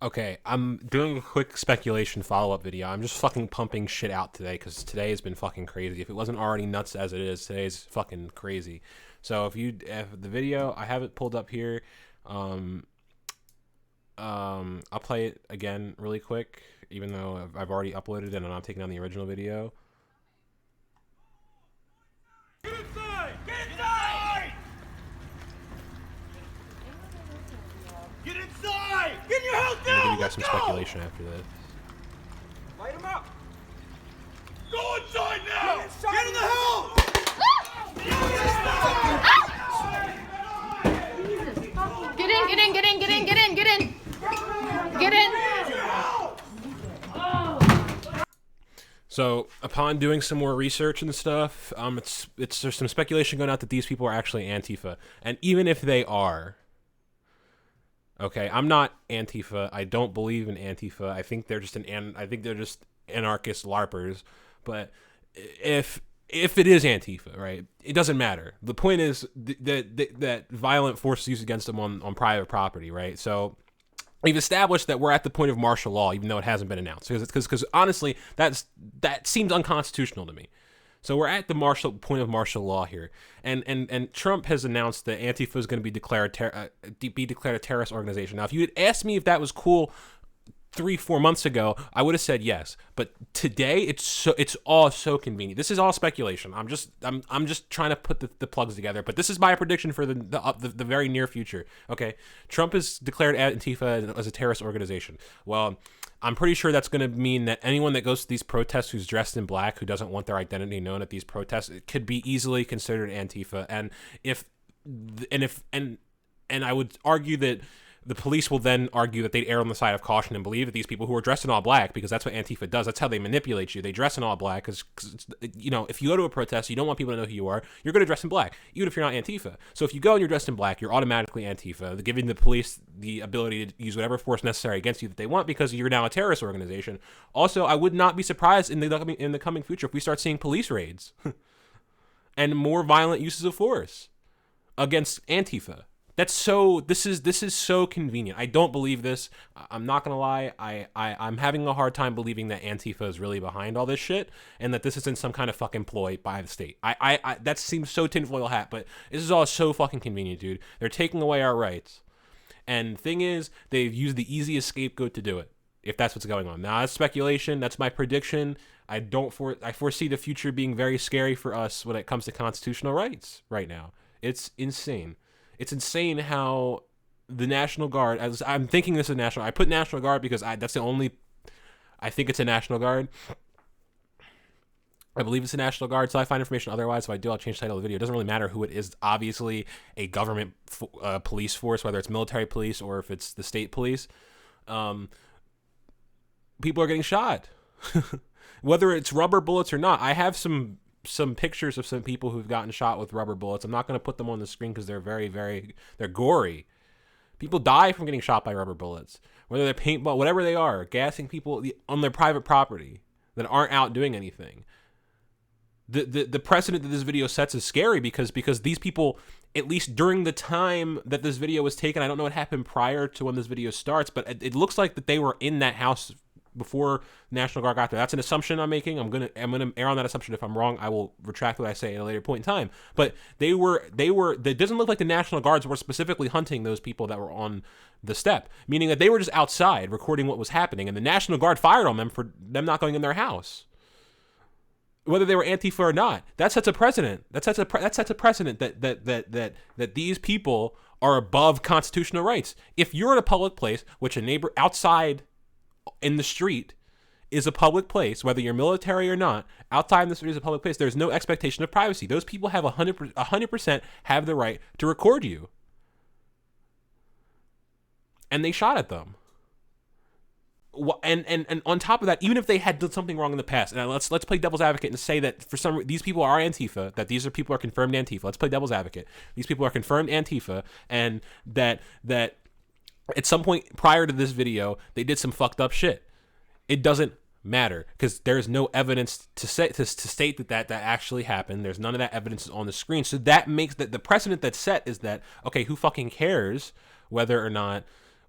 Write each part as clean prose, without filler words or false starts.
Okay, I'm doing a quick speculation follow-up video. I'm just fucking pumping shit out today because today has been fucking crazy. If it wasn't already nuts as it is, today's fucking crazy. So if the video, I have it pulled up here. Um, I'll play it again really quick, even though I've already uploaded it and I'm not taking on the original video. Get inside! Get inside! Get inside! Get in your house I'm gonna now! give you guys some speculation after this. Light him up! Go inside now! Get in the house! Get in, get in, get in, get in, get in, get in. Get in. So upon doing some more research and stuff, there's some speculation going out that these people are actually Antifa, and even if they are, okay, I'm not Antifa. I don't believe in Antifa. I think they're just anarchist LARPers. But if it is Antifa, right, it doesn't matter. The point is that violent force is used against them on private property, right? So we've established that we're at the point of martial law, even though it hasn't been announced. Because honestly, that seems unconstitutional to me. So we're at the point of martial law here, and Trump has announced that Antifa is going to be declared a terrorist organization. Now, if you had asked me if that was cool 3-4 months ago, I would have said yes. But today, it's all so convenient. This is all speculation. I'm just trying to put the plugs together. But this is my prediction for the very near future. Okay, Trump has declared Antifa as a terrorist organization. Well, I'm pretty sure that's going to mean that anyone that goes to these protests who's dressed in black, who doesn't want their identity known at these protests, it could be easily considered Antifa. And I would argue that the police will then argue that they'd err on the side of caution and believe that these people who are dressed in all black, because that's what Antifa does. That's how they manipulate you. They dress in all black because, you know, if you go to a protest, you don't want people to know who you are. You're going to dress in black, even if you're not Antifa. So if you go and you're dressed in black, you're automatically Antifa, giving the police the ability to use whatever force necessary against you that they want because you're now a terrorist organization. Also, I would not be surprised in the coming future if we start seeing police raids and more violent uses of force against Antifa. This is so convenient. I don't believe this. I'm not gonna lie. I'm having a hard time believing that Antifa is really behind all this shit and that this isn't some kind of fucking ploy by the state. I that seems so tinfoil hat, but this is all so fucking convenient, dude. They're taking away our rights. And the thing is, they've used the easiest scapegoat to do it, if that's what's going on. Now, that's speculation. That's my prediction. I foresee the future being very scary for us when it comes to constitutional rights right now. It's insane. It's insane how the National Guard, I'm thinking this is National, I put National Guard because that's the only, I think it's a National Guard. I believe it's a National Guard, so I find information otherwise. If I do, I'll change the title of the video. It doesn't really matter who it is. Obviously, a government police force, whether it's military police or if it's the state police, people are getting shot. Whether it's rubber bullets or not. I have some pictures of some people who've gotten shot with rubber bullets. I'm not going to put them on the screen because they're they're gory. People die from getting shot by rubber bullets, whether they're paintball, whatever they are, gassing people on their private property that aren't out doing anything. The precedent that this video sets is scary because these people, at least during the time that this video was taken, I don't know what happened prior to when this video starts, but it looks like that they were in that house before National Guard got there. That's an assumption I'm making. I'm gonna err on that assumption. If I'm wrong, I will retract what I say at a later point in time. But it doesn't look like the National Guards were specifically hunting those people that were on the step, meaning that they were just outside recording what was happening, and the National Guard fired on them for them not going in their house. Whether they were Antifa or not, that sets a precedent. That sets a precedent that these people are above constitutional rights. If you're in a public place, which a neighbor outside in the street is a public place, whether you're military or not, outside in the street is a public place, there's no expectation of privacy. Those people have 100% have the right to record you. And they shot at them. And on top of that, even if they had done something wrong in the past, and let's play devil's advocate and say that for some these people are Antifa, that these are people are confirmed Antifa. Let's play devil's advocate. These people are confirmed Antifa, and that at some point prior to this video, they did some fucked up shit. It doesn't matter because there's no evidence to state that actually happened. There's none of that evidence on the screen. So that makes the precedent that's set is that, okay, who fucking cares whether or not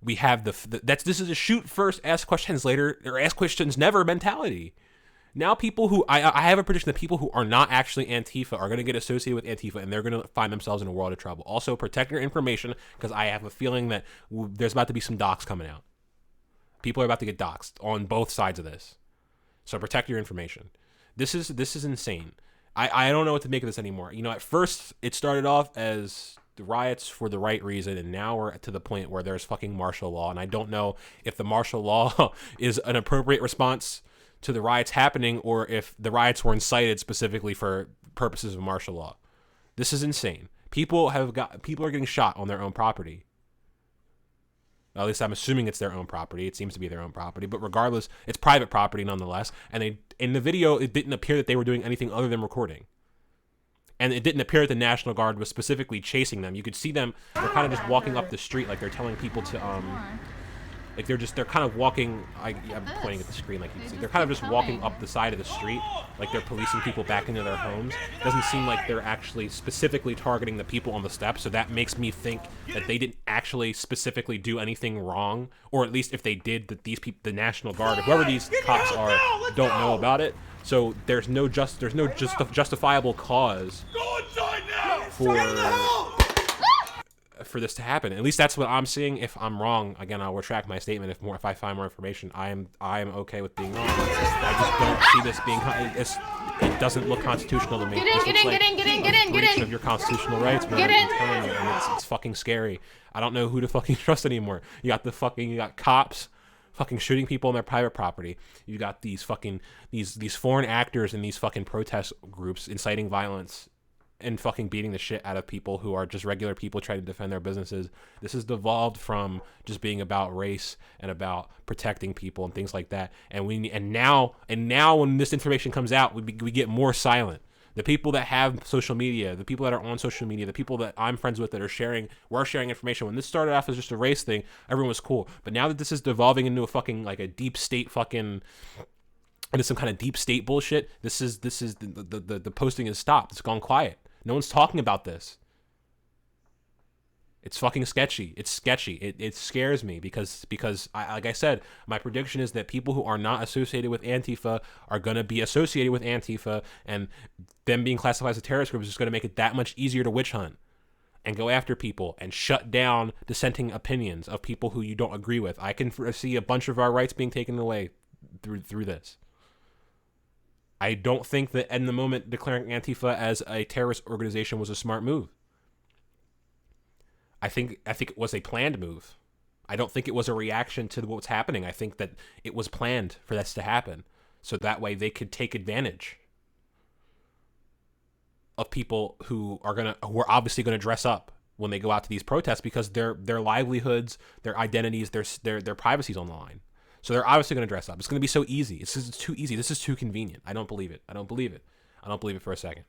We have this is a shoot first, ask questions later, or ask questions never mentality. Now people who, I have a prediction that people who are not actually Antifa are going to get associated with Antifa, and they're going to find themselves in a world of trouble. Also, protect your information, because I have a feeling that there's about to be some docs coming out. People are about to get doxxed on both sides of this. So protect your information. This is insane. I don't know what to make of this anymore. You know, at first it started off as the riots for the right reason, and now we're to the point where there's fucking martial law, and I don't know if the martial law is an appropriate response to the riots happening, or if the riots were incited specifically for purposes of martial law. This is insane. People are getting shot on their own property. At least I'm assuming it's their own property. It seems to be their own property, but regardless, it's private property nonetheless. And in the video, it didn't appear that they were doing anything other than recording. And it didn't appear that the National Guard was specifically chasing them. You could see them, they're kind of just walking up the street like they're telling people to, like they're kind of walking, I'm pointing at the screen like you can see. They're kind of just walking up the side of the street like they're policing people back into their homes. Doesn't seem like they're actually specifically targeting the people on the steps, so that makes me think that they didn't actually specifically do anything wrong, or at least if they did, that these people, the National Guard, or whoever these cops are, don't know about it. So there's no justifiable cause for this to happen. At least that's what I'm seeing. If I'm wrong, again, I'll retract my statement. If I find more information, I am okay with being wrong. I just don't see this being. It doesn't look constitutional to me. Get in. Breach of your constitutional rights, man. I'm telling you, and it's fucking scary. I don't know who to fucking trust anymore. You got cops fucking shooting people on their private property. You got these fucking these foreign actors in these fucking protest groups inciting violence and fucking beating the shit out of people who are just regular people trying to defend their businesses. This has devolved from just being about race and about protecting people and things like that. And now when this information comes out, we get more silent. The people that have social media, the people that are on social media, the people that I'm friends with that are sharing information. When this started off as just a race thing, everyone was cool. But now that this is devolving into a fucking like a deep state fucking into some kind of deep state bullshit, this is the posting has stopped. It's gone quiet. No one's talking about this. It's fucking sketchy. It's sketchy. It scares me because like I said, my prediction is that people who are not associated with Antifa are going to be associated with Antifa, and them being classified as a terrorist group is just going to make it that much easier to witch hunt and go after people and shut down dissenting opinions of people who you don't agree with. I can see a bunch of our rights being taken away through this. I don't think that in the moment declaring Antifa as a terrorist organization was a smart move. I think it was a planned move. I don't think it was a reaction to what's happening. I think that it was planned for this to happen, so that way they could take advantage of people who are obviously gonna dress up when they go out to these protests, because their livelihoods, their identities, their privacy's on the line. So they're obviously going to dress up. It's going to be so easy. It's too easy. This is too convenient. I don't believe it. I don't believe it for a second.